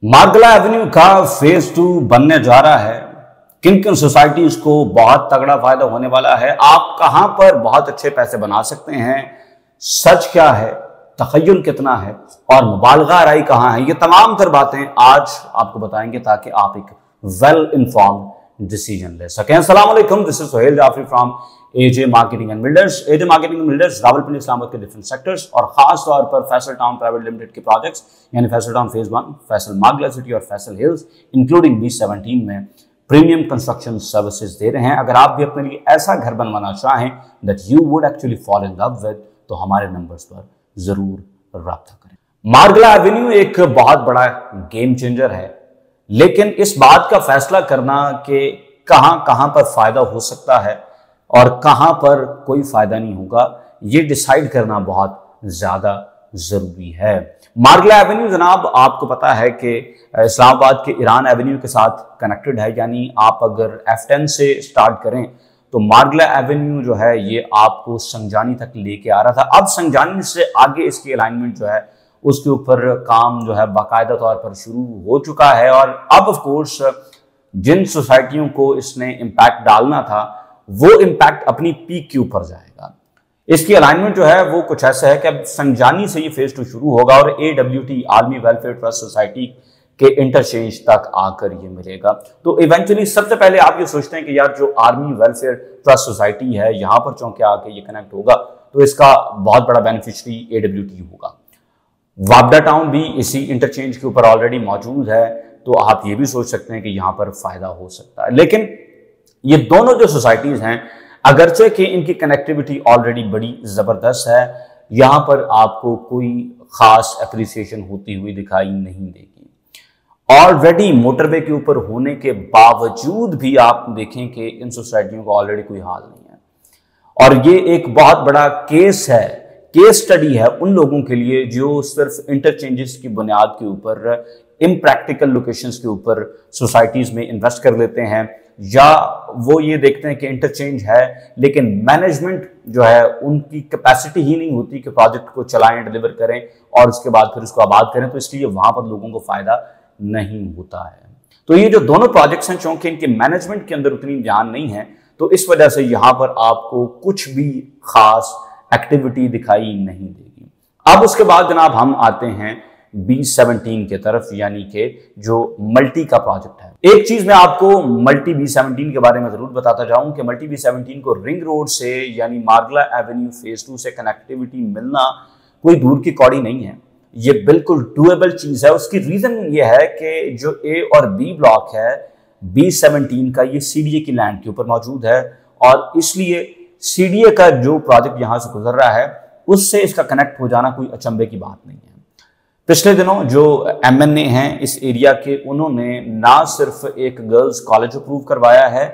मार्गला Avenue का phase 2 बनने जा रहा है। किन किन सोसाइटीज को बहुत तगड़ा फायदा होने वाला है, आप कहां पर बहुत अच्छे पैसे बना सकते हैं, सच क्या है, तखय्युल कितना है और मुबालगा राई कहां है, ये तमाम तर बातें आज आपको बताएंगे ताकि आप एक वेल इन्फॉर्म्ड डिसीजन ले सकें। अस्सलाम वालेकुम, this is Sohail Jafri from AJ Marketing and Builders. AJ Marketing and Builders Rawalpindi Islamabad के डिफरेंट सेक्टर्स और खास तौर पर फैसल टाउन प्राइवेट लिमिटेड के प्रोजेक्ट्स यानी Faisal Town phase 1, Faisal Margalla City और फैसल हिल्स इंक्लूडिंग B17 में प्रीमियम कंस्ट्रक्शन सर्विसेज दे रहे हैं। अगर आप भी अपने लिए ऐसा घर बनवाना चाहें that you would actually fall in love with, तो हमारे नंबर्स पर जरूर राब्ता करें। मार्गला एवेन्यू एक बहुत बड़ा गेम चेंजर है, लेकिन इस बात का फैसला करना कि कहां कहां पर फायदा हो सकता है और कहां पर कोई फायदा नहीं होगा, ये डिसाइड करना बहुत ज्यादा जरूरी है। मार्गला एवेन्यू जनाब आपको पता है कि इस्लामाबाद के ईरान एवेन्यू के साथ कनेक्टेड है, यानी आप अगर F10 से स्टार्ट करें तो मार्गला एवेन्यू जो है ये आपको संजानी तक लेके आ रहा था। अब संजानी से आगे इसकी अलाइनमेंट जो है उसके ऊपर काम जो है बाकायदा तौर पर शुरू हो चुका है और अब ऑफ कोर्स जिन सोसाइटियों को इसने इम्पैक्ट डालना था वो इम्पैक्ट अपनी पीक के ऊपर जाएगा। इसकी अलाइनमेंट जो है वो कुछ ऐसा है कि अब संजानी से ये फेज 2 शुरू होगा और AWT army welfare trust society के इंटरचेंज तक आकर ये मिलेगा। तो इवेंचुअली सबसे पहले आप ये सोचते हैं कि यार जो आर्मी वेलफेयर ट्रस्ट सोसाइटी है यहां पर चौंके आके ये कनेक्ट होगा तो इसका बहुत बड़ा बेनिफिशियरी AWT होगा। वाबडा टाउन भी इसी इंटरचेंज के ऊपर ऑलरेडी मौजूद है, तो आप ये भी सोच सकते हैं कि यहां पर फायदा हो सकता है। लेकिन ये दोनों जो सोसाइटीज हैं अगरचे कि इनकी कनेक्टिविटी ऑलरेडी बड़ी जबरदस्त है, यहां पर आपको कोई खास एप्रिसिएशन होती हुई दिखाई नहीं देगी। ऑलरेडी मोटरवे के ऊपर होने के बावजूद भी आप देखें कि इन सोसाइटियों का ऑलरेडी कोई हाल नहीं है और ये एक बहुत बड़ा केस है, केस स्टडी है उन लोगों के लिए जो सिर्फ इंटरचेंजेस की बुनियाद के ऊपर इम्प्रैक्टिकल लोकेशंस के ऊपर सोसाइटीज में इन्वेस्ट कर लेते हैं, या वो ये देखते हैं कि इंटरचेंज है लेकिन मैनेजमेंट जो है उनकी कैपेसिटी ही नहीं होती कि प्रोजेक्ट को चलाएं, डिलीवर करें और उसके बाद फिर उसको आबाद करें, तो इसलिए वहां पर लोगों को फायदा नहीं होता है। तो ये जो दोनों प्रोजेक्ट्स हैं चूंकि इनके मैनेजमेंट के अंदर उतनी ध्यान नहीं है तो इस वजह से यहां पर आपको कुछ भी खास एक्टिविटी दिखाई नहीं देगी। अब उसके बाद जनाब हम आते हैं B17 के तरफ, यानी कि जो मल्टी का प्रोजेक्ट है। एक चीज मैं आपको मल्टी B17 के बारे में जरूर बताता जाऊं कि मल्टी B17 को रिंग रोड से यानी मार्गला एवेन्यू फेज 2 से कनेक्टिविटी मिलना कोई दूर की कौड़ी नहीं है, ये बिल्कुल डुएबल चीज है। उसकी रीजन ये है कि जो A और B ब्लॉक है B17 का, ये CDA की लैंड के ऊपर मौजूद है और इसलिए CDA का जो प्रोजेक्ट यहां से गुजर रहा है उससे इसका कनेक्ट हो जाना कोई अचंभे की बात नहीं है। पिछले दिनों जो MNA हैं इस एरिया के, उन्होंने ना सिर्फ एक गर्ल्स कॉलेज अप्रूव करवाया है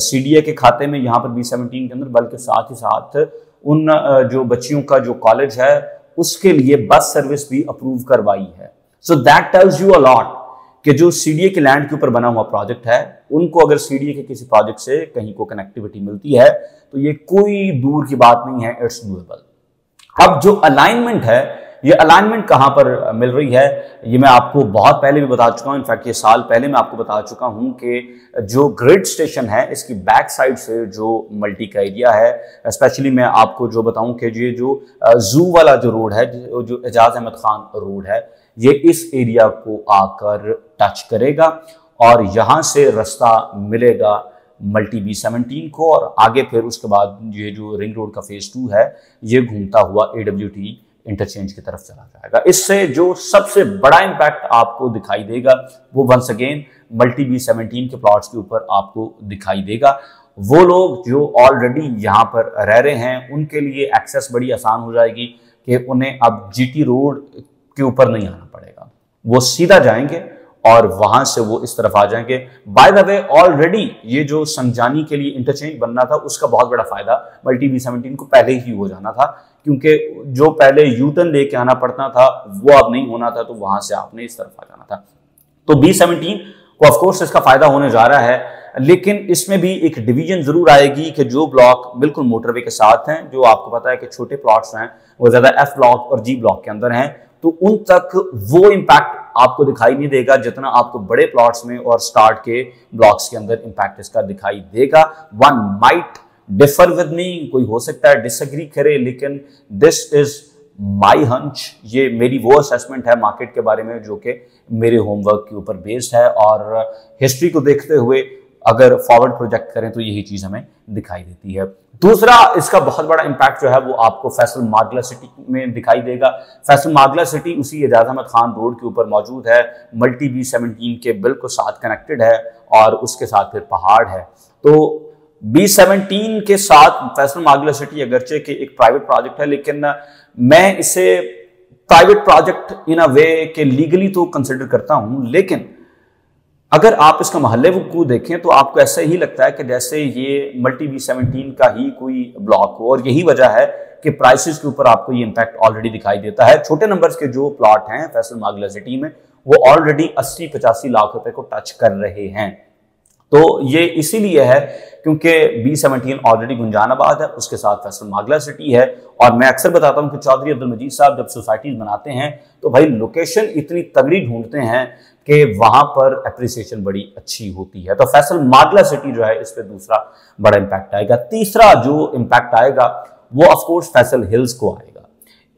CDA के खाते में यहाँ पर B17 के अंदर, बल्कि साथ ही साथ उन जो बच्चियों का जो कॉलेज है उसके लिए बस सर्विस भी अप्रूव करवाई है। So that tells you a lot कि जो CDA के लैंड के ऊपर बना हुआ प्रोजेक्ट है उनको अगर CDA के किसी प्रोजेक्ट से कहीं को कनेक्टिविटी मिलती है तो ये कोई दूर की बात नहीं है, इट्स डूएबल। अब जो अलाइनमेंट है, ये अलाइनमेंट कहां पर मिल रही है ये मैं आपको बहुत पहले भी बता चुका हूं। इनफैक्ट ये साल पहले मैं आपको बता चुका हूं कि जो ग्रिड स्टेशन है इसकी बैक साइड से जो मल्टी का एरिया है, स्पेशली मैं आपको जो बताऊं कि ये जो जू वाला जो रोड है, जो एजाज अहमद खान रोड है, ये इस एरिया को आकर टच करेगा और यहां से रास्ता मिलेगा मल्टी B17 को और आगे फिर उसके बाद ये जो रिंग रोड का फेज 2 है ये घूमता हुआ AWT इंटरचेंज की तरफ चला जाएगा। इससे जो सबसे बड़ा इंपैक्ट आपको दिखाई देगा वो वंस अगेन मल्टी B17 के प्लॉट्स के ऊपर आपको दिखाई देगा। वो लोग जो ऑलरेडी यहाँ पर रह रहे हैं उनके लिए एक्सेस बड़ी आसान हो जाएगी कि उन्हें अब GT रोड के ऊपर नहीं आना पड़ेगा, वो सीधा जाएंगे और वहां से वो इस तरफ आ जाएंगे। बाय द वे ऑलरेडी ये जो संजानी के लिए इंटरचेंज बनना था उसका बहुत बड़ा फायदा मल्टी B17 को पहले ही हो जाना था, क्योंकि जो पहले यूटर्न लेके आना पड़ता था वो अब नहीं होना था, तो वहां से आपने इस तरफ आ जाना था। तो B17 को ऑफ कोर्स इसका फायदा होने जा रहा है, लेकिन इसमें भी एक डिवीजन जरूर आएगी कि जो ब्लॉक बिल्कुल मोटरवे के साथ हैं, जो आपको पता है कि छोटे प्लॉट्स हैं वो ज्यादा F ब्लॉक और G ब्लॉक के अंदर हैं, तो उन तक वो इंपैक्ट आपको दिखाई नहीं देगा जितना आपको बड़े प्लॉट्स में और स्टार्ट के ब्लॉक्स के अंदर इंपैक्ट इसका दिखाई देगा। One might differ with me, कोई हो सकता है डिसएग्री करे, लेकिन दिस इज माई हंच, ये मेरी वो असेसमेंट है मार्केट के बारे में जो कि मेरे होमवर्क के ऊपर बेस्ड है, और हिस्ट्री को देखते हुए अगर फॉरवर्ड प्रोजेक्ट करें तो यही चीज हमें दिखाई देती है। दूसरा इसका बहुत बड़ा इंपैक्ट जो है वो आपको फैसल मार्गला सिटी में दिखाई देगा। फैसल मार्गला सिटी उसी एजाज अहमद खान रोड के ऊपर मौजूद है, मल्टी B17 के बिल्कुल साथ कनेक्टेड है और उसके साथ फिर पहाड़ है। तो B17 के साथ फैसल मार्गला सिटी अगरचे कि एक प्राइवेट प्रोजेक्ट है, लेकिन मैं इसे प्राइवेट प्रोजेक्ट इन अ वे के लीगली तो कंसिडर करता हूं, लेकिन अगर आप इसका महल्ले को देखें तो आपको ऐसा ही लगता है कि जैसे ये मल्टी B17 का ही कोई ब्लॉक हो, और यही वजह है कि प्राइसेस के ऊपर आपको ये इंपैक्ट ऑलरेडी दिखाई देता है। छोटे नंबर्स के जो प्लॉट हैं फैसल मार्गला सिटी में वो ऑलरेडी 80-85 लाख रुपए को टच कर रहे हैं। तो ये इसीलिए है क्योंकि B17 ऑलरेडी गुंजानाबाद है, उसके साथ फैसल मार्गला सिटी है, और मैं अक्सर बताता हूं कि चौधरी अब्दुल मजीद साहब जब सोसाइटीज बनाते हैं तो भाई लोकेशन इतनी तगड़ी ढूंढते हैं कि वहां पर एप्रिसिएशन बड़ी अच्छी होती है। तो फैसल मार्गला सिटी जो है इस पे दूसरा बड़ा इंपैक्ट आएगा। तीसरा जो इंपैक्ट आएगा वो ऑफ कोर्स फैसल हिल्स को आएगा।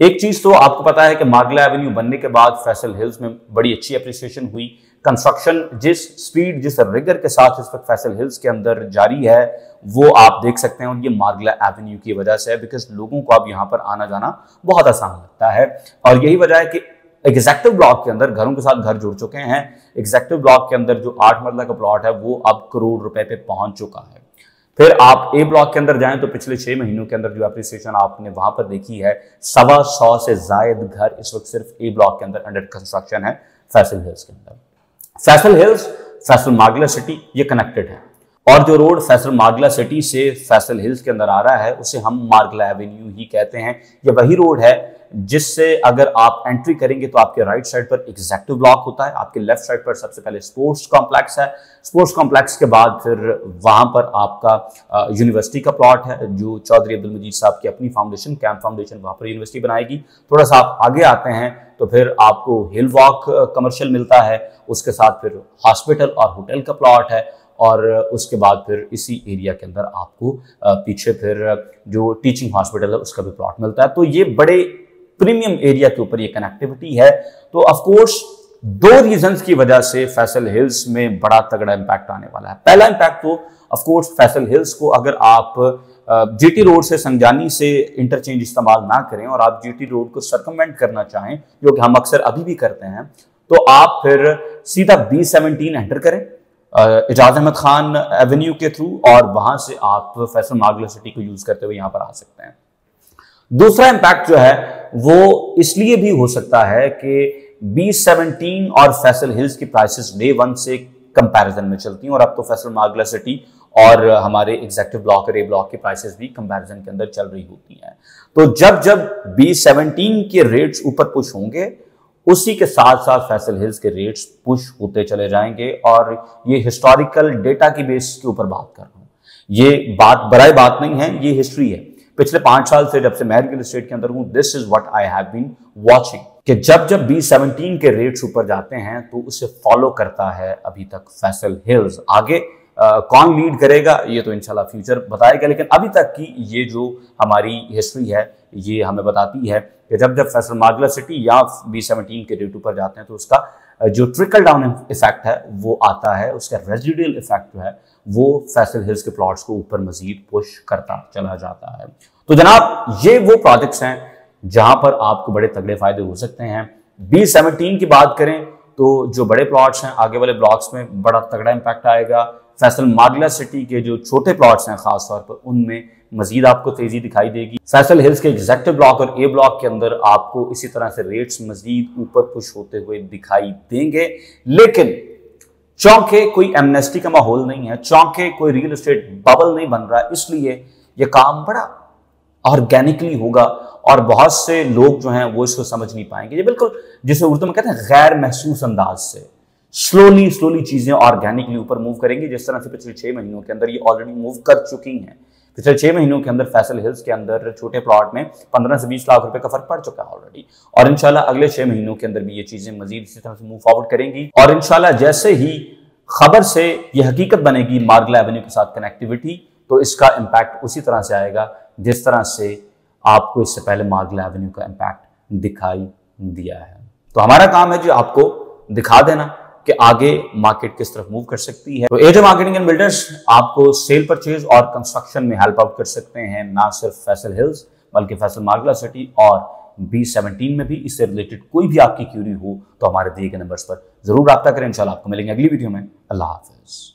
एक चीज तो आपको पता है कि मार्गला एवेन्यू बनने के बाद फैसल हिल्स में बड़ी अच्छी एप्रिसिएशन हुई। कंस्ट्रक्शन जिस स्पीड जिस रिगर के साथ इस वक्त फैसल हिल्स के अंदर जारी है वो आप देख सकते हैं, और ये मार्गला एवेन्यू की वजह से है, बिकॉज लोगों को अब यहाँ पर आना जाना बहुत आसान लगता है। और यही वजह है कि एग्जेक्टिव ब्लॉक के अंदर घरों के साथ घर जुड़ चुके हैं। एग्जेक्टिव ब्लॉक के अंदर जो 8 मरला का प्लॉट है वो अब करोड़ रुपए पे पहुंच चुका है। फिर आप ए ब्लॉक के अंदर जाएं तो पिछले 6 महीनों के अंदर जो एप्रिसिएशन आपने वहां पर देखी है, 125 से जायद घर इस वक्त सिर्फ ए ब्लॉक के अंदर अंडर कंस्ट्रक्शन है फैसल हिल्स के अंदर। फैसल हिल्स फैसल मार्गला सिटी ये कनेक्टेड है, और जो रोड फैसल मार्गला सिटी से फैसल हिल्स के अंदर आ रहा है उसे हम मार्गला एवेन्यू ही कहते हैं। ये वही रोड है जिससे अगर आप एंट्री करेंगे तो आपके राइट साइड पर एग्जेक्टिव ब्लॉक होता है, आपके लेफ्ट साइड पर सबसे पहले स्पोर्ट्स कॉम्प्लेक्स है, स्पोर्ट्स कॉम्प्लेक्स के बाद फिर वहां पर आपका यूनिवर्सिटी का प्लॉट है जो चौधरी अब्दुल मजीद साहब की अपनी फाउंडेशन कैंप फाउंडेशन वहां पर यूनिवर्सिटी बनाएगी। थोड़ा सा आप आगे आते हैं तो फिर आपको हिल वॉक कमर्शियल मिलता है, उसके साथ फिर हॉस्पिटल और होटल का प्लॉट है, और उसके बाद फिर इसी एरिया के अंदर आपको पीछे फिर जो टीचिंग हॉस्पिटल है उसका भी प्लॉट मिलता है। तो ये बड़े प्रीमियम एरिया के ऊपर ये कनेक्टिविटी है। तो ऑफ कोर्स 2 रीजंस की वजह से फैसल हिल्स में बड़ा तगड़ा इंपैक्ट आने वाला है। पहला इंपैक्ट तो ऑफ कोर्स फैसल हिल्स को अगर आप जीटी रोड से संजानी से इंटरचेंज इस्तेमाल ना करें और आप जीटी रोड को सर्कमवेंट करना चाहें, जो कि हम अक्सर अभी भी करते हैं, तो आप फिर सीधा B17 एंटर करें एजाज अहमद खान एवेन्यू के थ्रू, और वहां से आप फैसल मार्गला सिटी को यूज करते हुए यहां पर आ सकते हैं। दूसरा इंपैक्ट जो है वो इसलिए भी हो सकता है कि B17 और फैसल हिल्स की प्राइसेस डे 1 से कंपैरिजन में चलती हैं, और अब तो फैसल मार्गला सिटी और हमारे एग्जेक्टिव ब्लॉक और ए ब्लॉक की प्राइसेस भी कंपैरिजन के अंदर चल रही होती हैं। तो जब जब B17 के रेट्स ऊपर पुश होंगे उसी के साथ साथ फैसल हिल्स के रेट्स पुश होते चले जाएंगे, और ये हिस्टोरिकल डेटा की बेस के ऊपर बात कर रहा हूं, ये बात बड़ाई बात नहीं है, ये हिस्ट्री है। पिछले 5 साल से जब से मैं रियल एस्टेट के अंदर हूं, this is what I have been watching, कि जब जब B17 के रेट्स ऊपर जाते हैं तो उसे फॉलो करता है अभी तक फैसल हिल्स। आगे कौन लीड करेगा ये तो इंशाल्लाह फ्यूचर बताएगा, लेकिन अभी तक की ये जो हमारी हिस्ट्री है ये हमें बताती है कि जब जब फैसल मार्गला सिटी या B17 के रेट ऊपर जाते हैं तो उसका जो ट्रिकल डाउन इफेक्ट है वो आता है, उसका रेजिडुअल इफेक्ट जो है वो फैसल हिल्स के प्लॉट्स को ऊपर मजीद पुश करता चला जाता है। तो जनाब ये वो प्रोजेक्ट्स हैं जहां पर आपको बड़े तगड़े फायदे हो सकते हैं। B17 की बात करें तो जो बड़े प्लॉट्स हैं आगे वाले ब्लॉक्स में बड़ा तगड़ा इंपैक्ट आएगा। फैसल मार्गला सिटी के जो छोटे प्लॉट्स हैं खासतौर पर उनमें मजीद आपको तेजी दिखाई देगी। फैसल हिल्स के एग्जेक्टिव ब्लॉक और ए ब्लॉक के अंदर आपको इसी तरह से रेट्स मजीद ऊपर पुश होते हुए दिखाई देंगे, लेकिन चौंके कोई एमनेस्टी का माहौल नहीं है, चौंके कोई रियल एस्टेट बबल नहीं बन रहा, इसलिए यह काम बड़ा ऑर्गेनिकली होगा और बहुत से लोग जो हैं वो इसको समझ नहीं पाएंगे। ये बिल्कुल जिसे उर्दू में कहते हैं गैर महसूस अंदाज से स्लोली चीजें ऑर्गेनिकली ऊपर मूव करेंगी, जिस तरह से पिछले 6 महीनों के अंदर ये ऑलरेडी मूव कर चुकी हैं। पिछले 6 महीनों के अंदर फैसल हिल्स के अंदर छोटे प्लॉट में 15 से 20 लाख रुपए का फर्क पड़ चुका है ऑलरेडी, और इंशाल्लाह अगले 6 महीनों के अंदर भी ये चीजें मजीद इसी तरह से मूव फॉरवर्ड करेंगी। और इंशाल्लाह जैसे ही खबर से ये हकीकत बनेगी मार्गला एवेन्यू के साथ कनेक्टिविटी, तो इसका इम्पैक्ट उसी तरह से आएगा जिस तरह से आपको इससे पहले मार्गला एवेन्यू का इम्पैक्ट दिखाई दिया है। तो हमारा काम है जो आपको दिखा देना कि आगे मार्केट किस तरफ मूव कर सकती है। तो एजे मार्केटिंग एंड बिल्डर्स आपको सेल परचेज और कंस्ट्रक्शन में हेल्प आउट कर सकते हैं, ना सिर्फ फैसल हिल्स बल्कि फैसल मार्गला सिटी और B17 में भी। इससे रिलेटेड कोई भी आपकी क्यूरी हो तो हमारे दिए गए नंबर्स पर जरूर रब्ता करें। इंशाल्लाह आपको मिलेंगे अगली वीडियो में। अल्लाह हाफिज।